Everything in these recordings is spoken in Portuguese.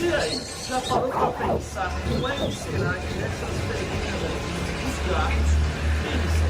E aí, já parou pra pensar como é que será que nessas perguntas os gatos pensam?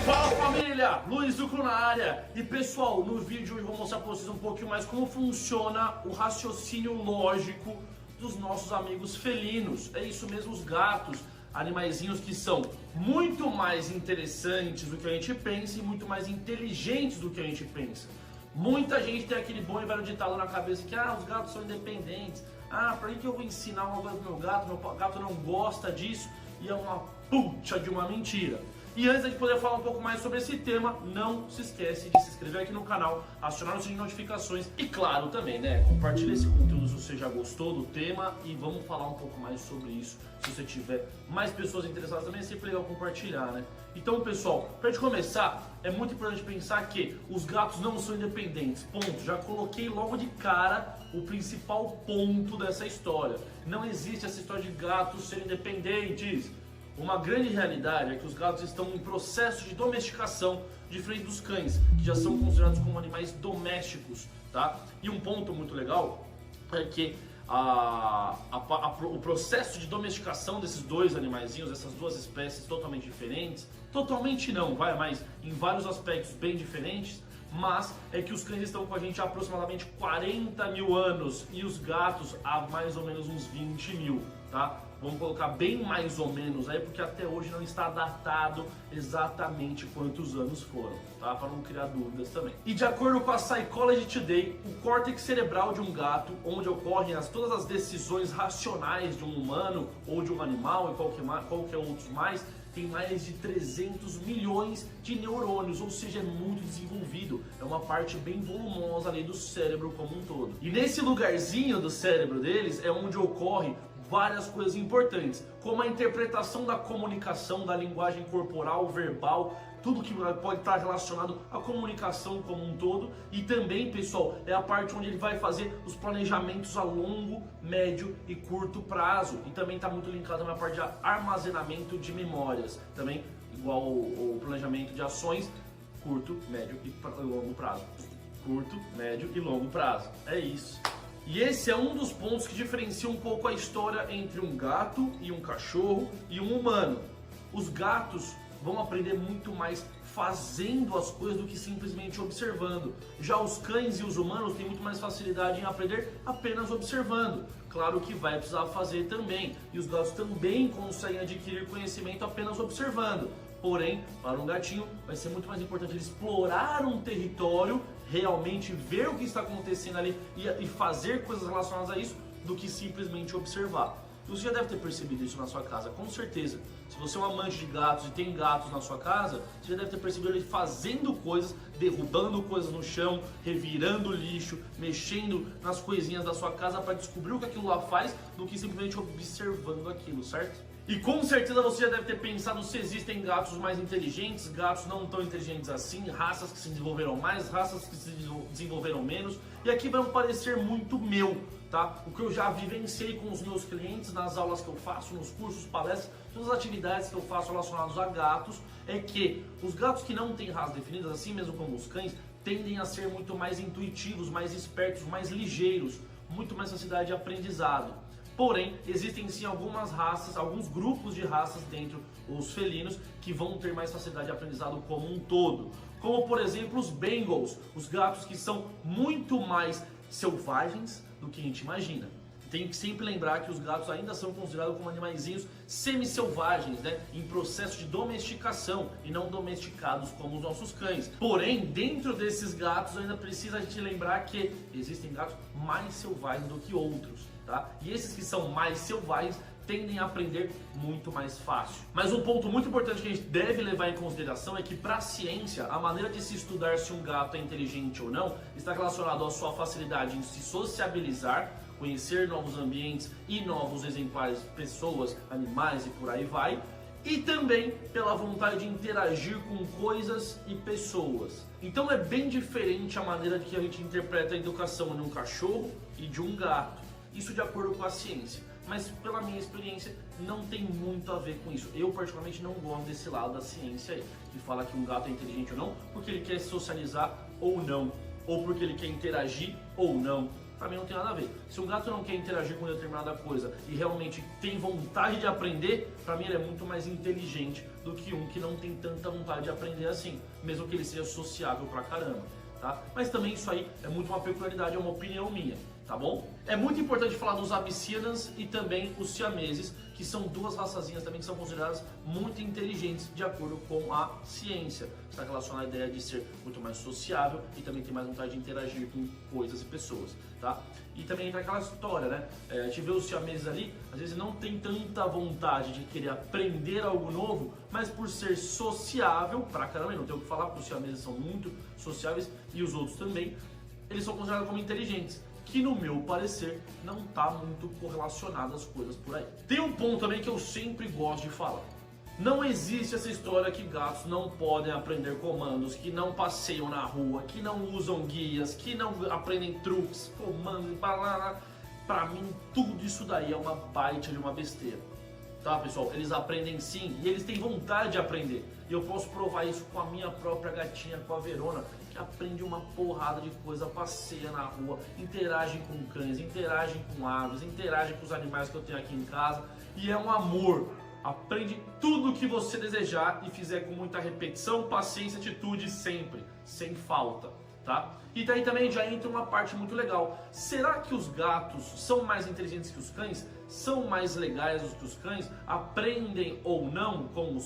Fala família, Luiz Ducro na área. E pessoal, no vídeo de hoje eu vou mostrar pra vocês um pouquinho mais como funciona o raciocínio lógico dos nossos amigos felinos. É isso mesmo, os gatos, animaizinhos que são muito mais interessantes do que a gente pensa e muito mais inteligentes do que a gente pensa. Muita gente tem aquele bom e velho ditado na cabeça que os gatos são independentes. Pra que eu vou ensinar uma coisa pro meu gato não gosta disso. E é uma puta de uma mentira. E antes de poder falar um pouco mais sobre esse tema, não se esquece de se inscrever aqui no canal, acionar o sininho de notificações e claro também, né, compartilha esse conteúdo se você já gostou do tema e vamos falar um pouco mais sobre isso. Se você tiver mais pessoas interessadas também, é sempre legal compartilhar, né? Então, pessoal, pra gente começar, é muito importante pensar que os gatos não são independentes, ponto. Já coloquei logo de cara o principal ponto dessa história. Não existe essa história de gatos serem independentes. Uma grande realidade é que os gatos estão em processo de domesticação, diferente dos cães, que já são considerados como animais domésticos, tá? E um ponto muito legal é que o processo de domesticação desses dois animaizinhos, dessas duas espécies totalmente diferentes, totalmente não, mas em vários aspectos bem diferentes, mas é que os cães estão com a gente há aproximadamente 40 mil anos e os gatos há mais ou menos uns 20 mil, tá? Vamos colocar bem mais ou menos aí, porque até hoje não está datado exatamente quantos anos foram, tá? Para não criar dúvidas também. E de acordo com a Psychology Today, o córtex cerebral de um gato, onde ocorrem todas as decisões racionais de um humano ou de um animal e qualquer outros mais, tem mais de 300 milhões de neurônios, ou seja, é muito desenvolvido. É uma parte bem volumosa ali do cérebro como um todo. E nesse lugarzinho do cérebro deles é onde ocorre várias coisas importantes, como a interpretação da comunicação, da linguagem corporal, verbal, tudo que pode estar relacionado à comunicação como um todo. E também, pessoal, é a parte onde ele vai fazer os planejamentos a longo, médio e curto prazo. E também está muito linkado na parte de armazenamento de memórias, também igual o planejamento de ações, curto, médio e longo prazo. Curto, médio e longo prazo. É isso. E esse é um dos pontos que diferencia um pouco a história entre um gato e um cachorro e um humano. Os gatos vão aprender muito mais fazendo as coisas do que simplesmente observando. Já os cães e os humanos têm muito mais facilidade em aprender apenas observando. Claro que vai precisar fazer também. E os gatos também conseguem adquirir conhecimento apenas observando. Porém, para um gatinho vai ser muito mais importante ele explorar um território, realmente ver o que está acontecendo ali e fazer coisas relacionadas a isso, do que simplesmente observar. Você já deve ter percebido isso na sua casa, com certeza. Se você é um amante de gatos e tem gatos na sua casa, você já deve ter percebido ele fazendo coisas, derrubando coisas no chão, revirando lixo, mexendo nas coisinhas da sua casa para descobrir o que aquilo lá faz, do que simplesmente observando aquilo, certo? E com certeza você já deve ter pensado se existem gatos mais inteligentes, gatos não tão inteligentes assim, raças que se desenvolveram mais, raças que se desenvolveram menos. E aqui vai parecer muito meu, tá? O que eu já vivenciei com os meus clientes nas aulas que eu faço, nos cursos, palestras, todas as atividades que eu faço relacionadas a gatos, é que os gatos que não têm raças definidas, assim mesmo como os cães, tendem a ser muito mais intuitivos, mais espertos, mais ligeiros, muito mais facilidade de aprendizado. Porém, existem sim algumas raças, alguns grupos de raças dentro dos felinos que vão ter mais facilidade de aprendizado como um todo. Como, por exemplo, os Bengals, os gatos que são muito mais selvagens do que a gente imagina. Tem que sempre lembrar que os gatos ainda são considerados como animaizinhos semi-selvagens, né? Em processo de domesticação e não domesticados como os nossos cães. Porém, dentro desses gatos ainda precisa a gente lembrar que existem gatos mais selvagens do que outros, tá? E esses que são mais selvagens tendem a aprender muito mais fácil. Mas um ponto muito importante que a gente deve levar em consideração é que para a ciência, a maneira de se estudar se um gato é inteligente ou não está relacionado à sua facilidade em se sociabilizar, conhecer novos ambientes e novos exemplares, pessoas, animais e por aí vai, e também pela vontade de interagir com coisas e pessoas. Então é bem diferente a maneira que a gente interpreta a educação de um cachorro e de um gato, isso de acordo com a ciência. Mas pela minha experiência não tem muito a ver com isso. Eu particularmente não gosto desse lado da ciência aí, que fala que um gato é inteligente ou não, porque ele quer socializar ou não. ou porque ele quer interagir ou não. Pra mim não tem nada a ver. Se um gato não quer interagir com determinada coisa e realmente tem vontade de aprender, pra mim ele é muito mais inteligente do que um que não tem tanta vontade de aprender assim, mesmo que ele seja sociável pra caramba, tá? Mas também isso aí é muito uma peculiaridade, é uma opinião minha, tá bom? É muito importante falar dos Abyssinians e também os siameses, que são duas raçazinhas também que são consideradas muito inteligentes de acordo com a ciência. Está relacionada à ideia de ser muito mais sociável e também tem mais vontade de interagir com coisas e pessoas, tá? E também entra aquela história, né? A gente vê os siameses ali, às vezes não tem tanta vontade de querer aprender algo novo, mas por ser sociável, pra caramba, não tenho o que falar, porque os siameses são muito sociáveis e os outros também, eles são considerados como inteligentes, que no meu parecer não está muito correlacionado às coisas por aí. Tem um ponto também que eu sempre gosto de falar. Não existe essa história que gatos não podem aprender comandos, que não passeiam na rua, que não usam guias, que não aprendem truques, comandos, pra mim tudo isso daí é uma baita de uma besteira. Tá, pessoal? Eles aprendem sim e eles têm vontade de aprender. E eu posso provar isso com a minha própria gatinha, com a Verona, que aprende uma porrada de coisa, passeia na rua, interage com cães, interage com aves, interage com os animais que eu tenho aqui em casa. E é um amor. Aprende tudo o que você desejar e fizer com muita repetição, paciência, atitude sempre, sem falta. Tá? E daí também já entra uma parte muito legal. Será que os gatos são mais inteligentes que os cães? São mais legais do que os cães? Aprendem ou não como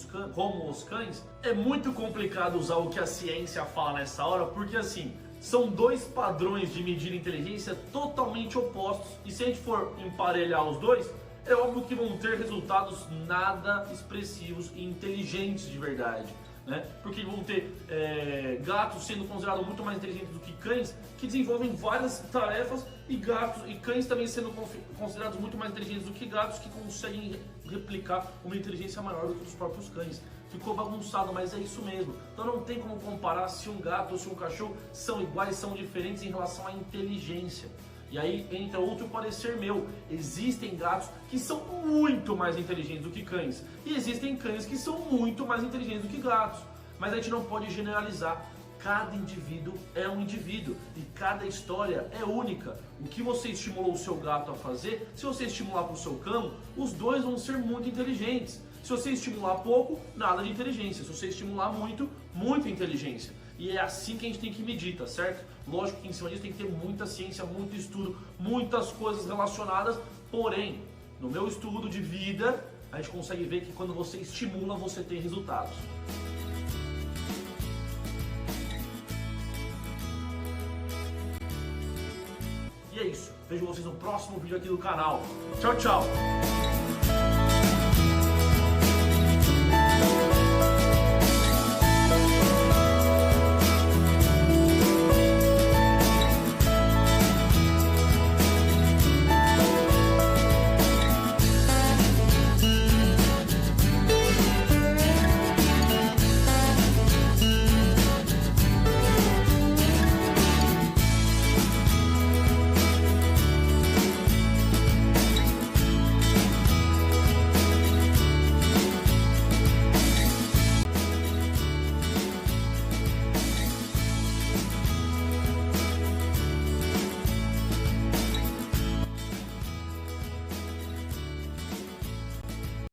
os cães? É muito complicado usar o que a ciência fala nessa hora, porque assim, são dois padrões de medir inteligência totalmente opostos. E se a gente for emparelhar os dois, é óbvio que vão ter resultados nada expressivos e inteligentes de verdade. Né? Porque vão ter gatos sendo considerados muito mais inteligentes do que cães, que desenvolvem várias tarefas, e gatos e cães também sendo considerados muito mais inteligentes do que gatos, que conseguem replicar uma inteligência maior do que os próprios cães. Ficou bagunçado, mas é isso mesmo. Então não tem como comparar se um gato ou se um cachorro são iguais, são diferentes em relação à inteligência. E aí entra outro parecer meu. Existem gatos que são muito mais inteligentes do que cães. E existem cães que são muito mais inteligentes do que gatos. Mas a gente não pode generalizar. Cada indivíduo é um indivíduo. E cada história é única. O que você estimulou o seu gato a fazer, se você estimular para o seu cão, os dois vão ser muito inteligentes. Se você estimular pouco, nada de inteligência. Se você estimular muito, muita inteligência. E é assim que a gente tem que medir, tá certo? Lógico que em cima disso tem que ter muita ciência, muito estudo, muitas coisas relacionadas. Porém, no meu estudo de vida, a gente consegue ver que quando você estimula, você tem resultados. E é isso. Vejo vocês no próximo vídeo aqui do canal. Tchau, tchau!